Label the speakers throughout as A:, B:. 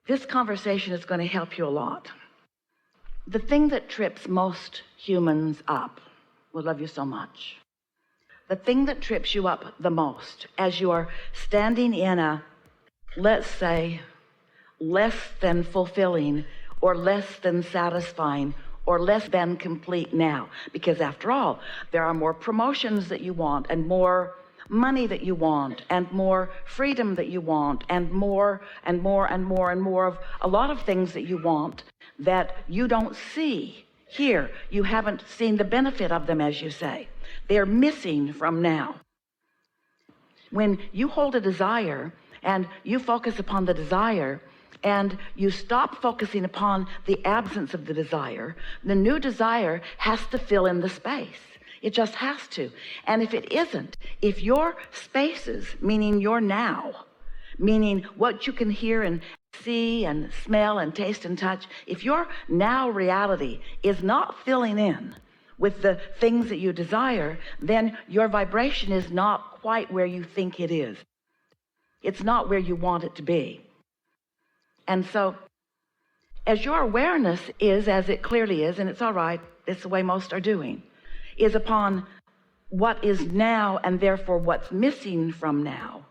A: This conversation is going to help you a lot. The thing that trips most humans up, we love you so much. The thing that trips you up the most as you are standing in a, let's say, less than fulfilling or less than satisfying or less than complete now, because after all, there are more promotions that you want, and more money that you want, and more freedom that you want, and more and more and more and more of a lot of things that you want that you don't see here. You haven't seen the benefit of them, as you say. They're missing from now. When you hold a desire and you focus upon the desire and you stop focusing upon the absence of the desire, the new desire has to fill in the space. It just has to. And if it isn't, if your spaces, meaning your now, meaning what you can hear and see and smell and taste and touch, if your now reality is not filling in with the things that you desire, then your vibration is not quite where you think it is. It's not where you want it to be. And so as your awareness is, as it clearly is, and it's all right, it's the way most are doing, is upon what is now and therefore what's missing from now,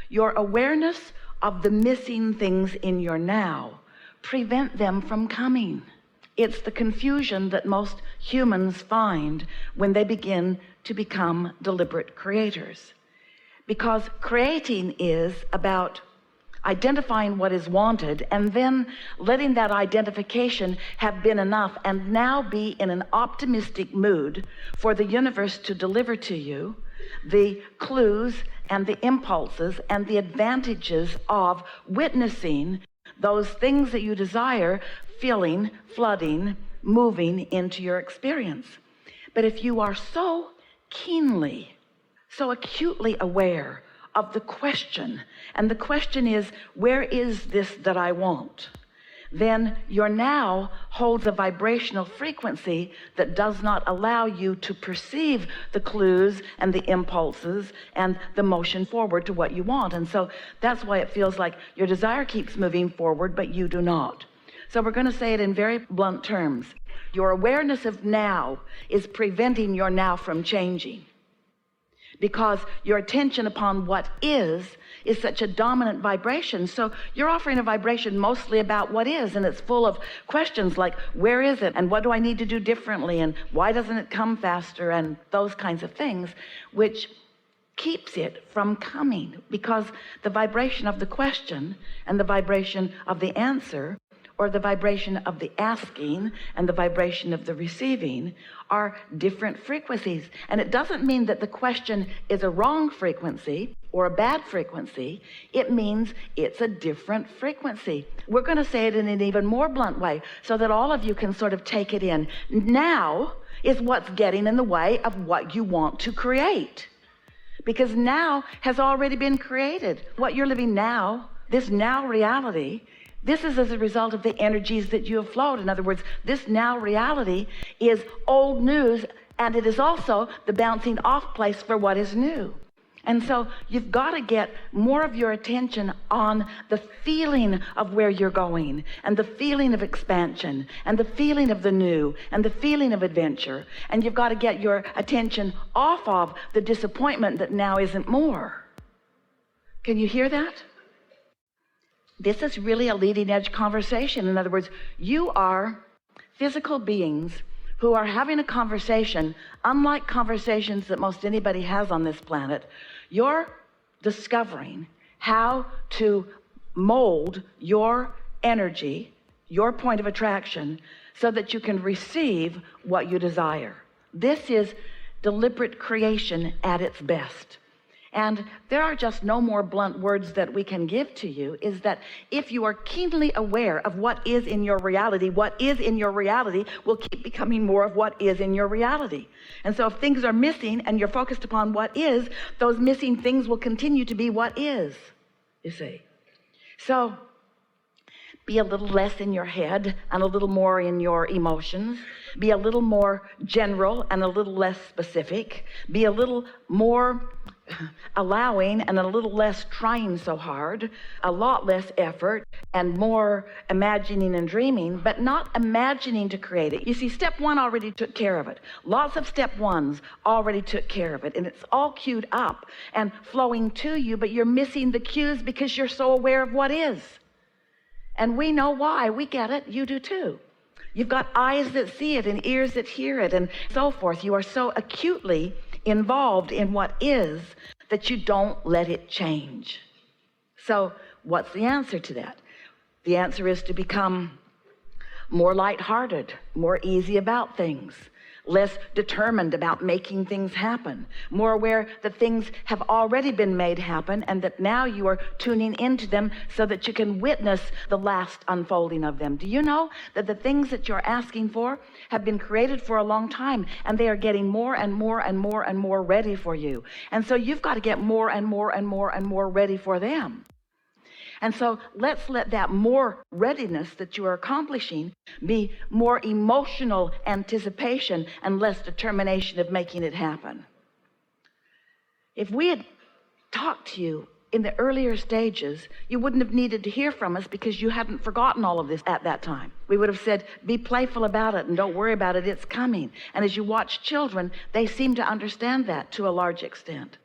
A: your awareness of the missing things in your now prevent them from coming. It's the confusion that most humans find when they begin to become deliberate creators. Because creating is about identifying what is wanted and then letting that identification have been enough and now be in an optimistic mood for the universe to deliver to you the clues and the impulses and the advantages of witnessing those things that you desire filling, flooding, moving into your experience. But if you are so keenly, so acutely aware of the question, and the question is, where is this that I want? Then your now holds a vibrational frequency that does not allow you to perceive the clues and the impulses and the motion forward to what you want. And so that's why it feels like your desire keeps moving forward, but you do not. So we're going to say it in very blunt terms. Your awareness of now is preventing your now from changing, because your attention upon what is such a dominant vibration. So you're offering a vibration mostly about what is, and it's full of questions like, where is it? And what do I need to do differently? And why doesn't it come faster? And those kinds of things, which keeps it from coming, because the vibration of the question and the vibration of the answer, or the vibration of the asking and the vibration of the receiving, are different frequencies. And it doesn't mean that the question is a wrong frequency or a bad frequency. It means it's a different frequency. We're going to say it in an even more blunt way so that all of you can sort of take it in. Now is what's getting in the way of what you want to create, because now has already been created. What you're living now, this now reality, this is as a result of the energies that you have flowed. In other words, this now reality is old news, and it is also the bouncing off place for what is new. And so you've got to get more of your attention on the feeling of where you're going, and the feeling of expansion, and the feeling of the new, and the feeling of adventure. And you've got to get your attention off of the disappointment that now isn't more. Can you hear that? This is really a leading edge conversation. In other words, you are physical beings who are having a conversation, unlike conversations that most anybody has on this planet. You're discovering how to mold your energy, your point of attraction, so that you can receive what you desire. This is deliberate creation at its best. And there are just no more blunt words that we can give to you, is that if you are keenly aware of what is in your reality, what is in your reality will keep becoming more of what is in your reality. And so if things are missing and you're focused upon what is, those missing things will continue to be what is, you see. So be a little less in your head and a little more in your emotions. Be a little more general and a little less specific. Be a little more allowing and a little less trying so hard, a lot less effort, and more imagining and dreaming, but not imagining to create it. You see, step one already took care of it. Lots of step ones already took care of it, and it's all queued up and flowing to you, but you're missing the cues because you're so aware of what is. And we know why. We get it. You do too. You've got eyes that see it and ears that hear it and so forth. You are so acutely involved in what is that you don't let it change. So what's the answer to that? The answer is to become more lighthearted, more easy about things, less determined about making things happen, more aware that things have already been made happen and that now you are tuning into them so that you can witness the last unfolding of them. Do you know that the things that you're asking for have been created for a long time, and they are getting more and more and more and more ready for you? And so you've got to get more and more and more and more ready for them. And so let's let that more readiness that you are accomplishing be more emotional anticipation and less determination of making it happen. If we had talked to you in the earlier stages, you wouldn't have needed to hear from us because you hadn't forgotten all of this at that time. We would have said, be playful about it and don't worry about it, it's coming. And as you watch children, they seem to understand that to a large extent.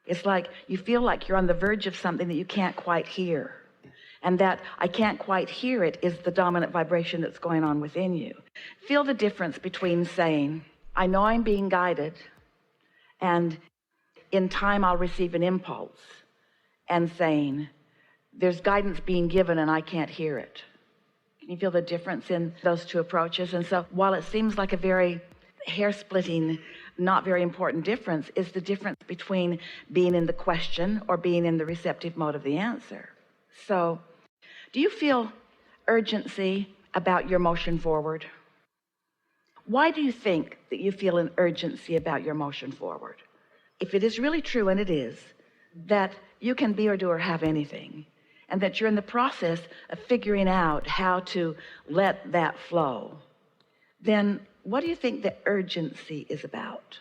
A: It's like you feel like you're on the verge of something that you can't quite hear. And that I can't quite hear it is the dominant vibration that's going on within you. Feel the difference between saying, I know I'm being guided, and in time I'll receive an impulse, and saying, there's guidance being given and I can't hear it. Can you feel the difference in those two approaches? And so while it seems like a very hair-splitting, not very important difference, is the difference between being in the question or being in the receptive mode of the answer. So do you feel urgency about your motion forward? Why do you think that you feel an urgency about your motion forward? If it is really true, and it is, that you can be or do or have anything, and that you're in the process of figuring out how to let that flow, then what do you think the urgency is about?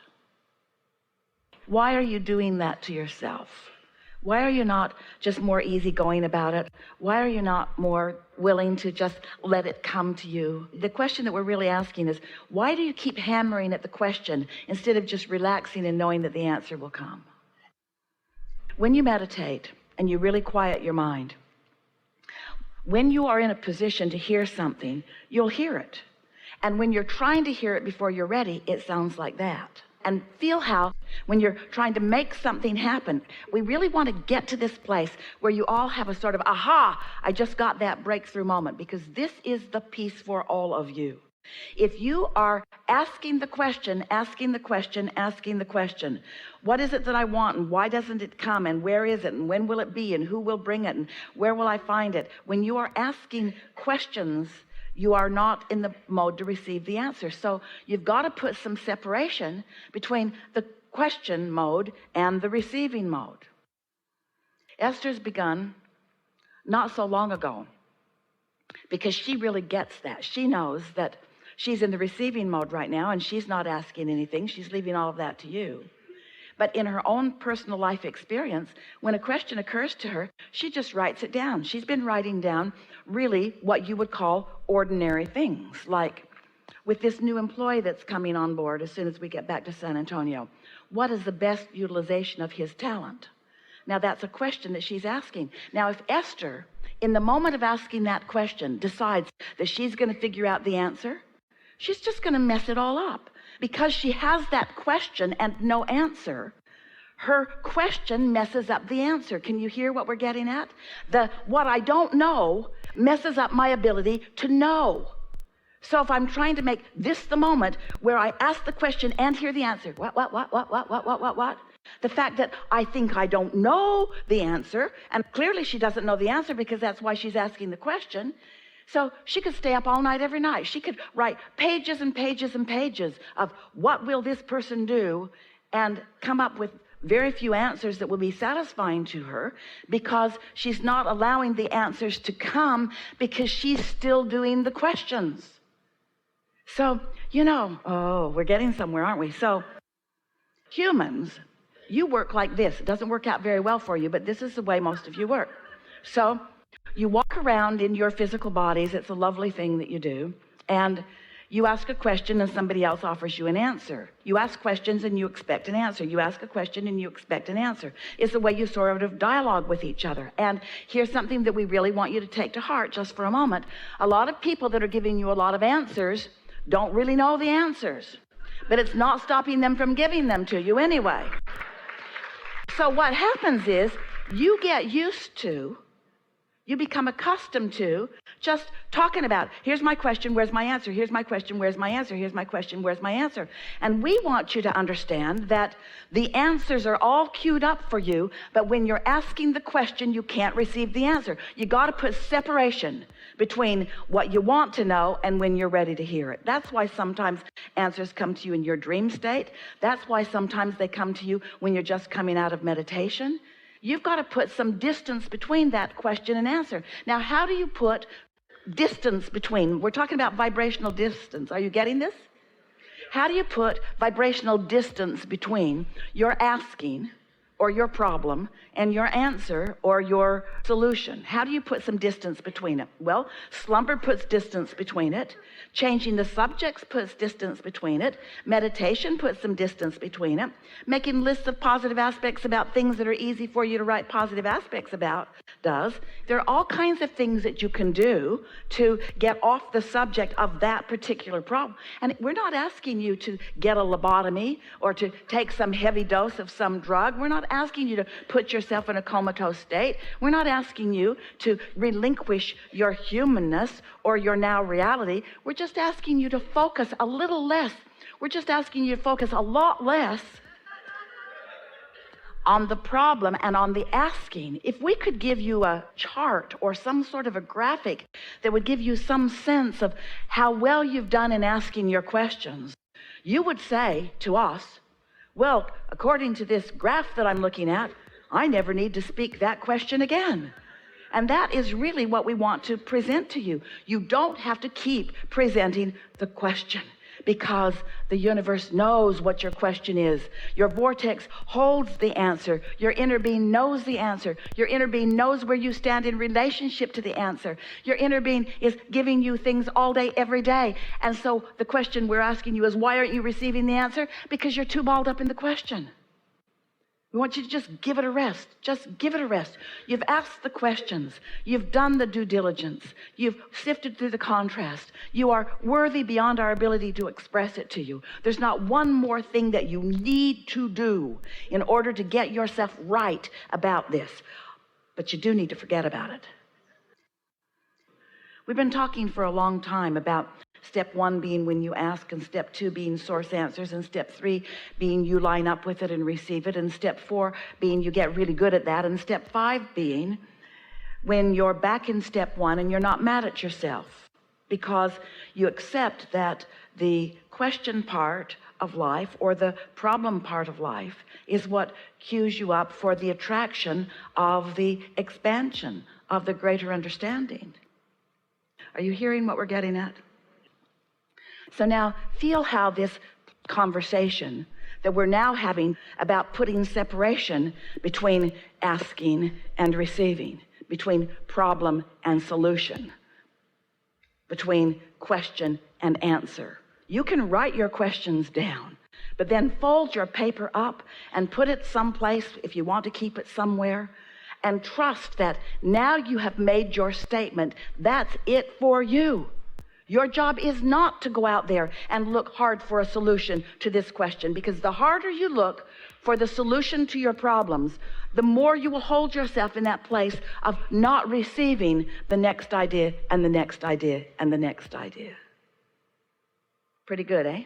A: Why are you doing that to yourself? Why are you not just more easygoing about it? Why are you not more willing to just let it come to you? The question that we're really asking is, why do you keep hammering at the question instead of just relaxing and knowing that the answer will come? When you meditate and you really quiet your mind, when you are in a position to hear something, you'll hear it. And when you're trying to hear it before you're ready, it sounds like that. And feel how, when you're trying to make something happen, we really want to get to this place where you all have a sort of, aha, I just got that breakthrough moment, because this is the piece for all of you. If you are asking the question, what is it that I want, and why doesn't it come, and where is it, and when will it be, and who will bring it, and where will I find it? When you are asking questions, you are not in the mode to receive the answer. So you've got to put some separation between the question mode and the receiving mode. Esther's begun not so long ago, because she really gets that. She knows that she's in the receiving mode right now, and she's not asking anything. She's leaving all of that to you. But in her own personal life experience, when a question occurs to her, she just writes it down. She's been writing down really what you would call ordinary things, like with this new employee that's coming on board as soon as we get back to San Antonio, what is the best utilization of his talent? Now that's a question that she's asking. Now if Esther, in the moment of asking that question, decides that she's going to figure out the answer, she's just going to mess it all up. Because she has that question and no answer, her question messes up the answer. Can you hear what we're getting at? What I don't know messes up my ability to know. So if I'm trying to make this the moment where I ask the question and hear the answer, what? The fact that I think I don't know the answer, and clearly she doesn't know the answer because that's why she's asking the question. So she could stay up all night every night. She could write pages and pages and pages of what will this person do, and come up with very few answers that will be satisfying to her, because she's not allowing the answers to come because she's still doing the questions. So, we're getting somewhere, aren't we? So humans You work like this. It doesn't work out very well for you, but this is the way most of you work. So you walk around in your physical bodies. It's a lovely thing that you do. And you ask a question and somebody else offers you an answer. You ask questions and you expect an answer. You ask a question and you expect an answer. It's the way you sort of dialogue with each other. And here's something that we really want you to take to heart just for a moment. A lot of people that are giving you a lot of answers don't really know the answers, but it's not stopping them from giving them to you anyway. So what happens is you get used to, you become accustomed to just talking about, here's my question, where's my answer? Here's my question, where's my answer? Here's my question, where's my answer? And we want you to understand that the answers are all queued up for you, but when you're asking the question, you can't receive the answer. You got to put separation between what you want to know and when you're ready to hear it. That's why sometimes answers come to you in your dream state. That's why sometimes they come to you when you're just coming out of meditation. You've got to put some distance between that question and answer. Now, how do you put distance between? We're talking about vibrational distance. Are you getting this? How do you put vibrational distance between your asking or your problem and your answer or your solution? How do you put some distance between it? Well, slumber puts distance between it. Changing the subjects puts distance between it. Meditation puts some distance between it. Making lists of positive aspects about things that are easy for you to write positive aspects about does. There are all kinds of things that you can do to get off the subject of that particular problem. And we're not asking you to get a lobotomy or to take some heavy dose of some drug. We're not asking you to put yourself in a comatose state. We're not asking you to relinquish your humanness or your now reality. We're just asking you to focus a little less. We're just asking you to focus a lot less on the problem and on the asking. If we could give you a chart or some sort of a graphic that would give you some sense of how well you've done in asking your questions, you would say to us, well, according to this graph that I'm looking at, I never need to speak that question again. And that is really what we want to present to you. You don't have to keep presenting the question, because the universe knows what your question is. Your vortex holds the answer. Your inner being knows the answer. Your inner being knows where you stand in relationship to the answer. Your inner being is giving you things all day, every day. And so the question we're asking you is, why aren't you receiving the answer? Because you're too balled up in the question. We want you to just give it a rest. Just give it a rest. You've asked the questions. You've done the due diligence. You've sifted through the contrast. You are worthy beyond our ability to express it to you. There's not one more thing that you need to do in order to get yourself right about this. But you do need to forget about it. We've been talking for a long time about step 1 being when you ask, and step 2 being source answers, and step 3 being you line up with it and receive it, and step 4 being you get really good at that, and step 5 being when you're back in step 1 and you're not mad at yourself because you accept that the question part of life or the problem part of life is what cues you up for the attraction of the expansion of the greater understanding. Are you hearing what we're getting at? So now feel how this conversation that we're now having about putting separation between asking and receiving, between problem and solution, between question and answer. You can write your questions down, but then fold your paper up and put it someplace if you want to keep it somewhere, and trust that now you have made your statement. That's it for you. Your job is not to go out there and look hard for a solution to this question, because the harder you look for the solution to your problems, the more you will hold yourself in that place of not receiving the next idea and the next idea and the next idea. Pretty good, eh?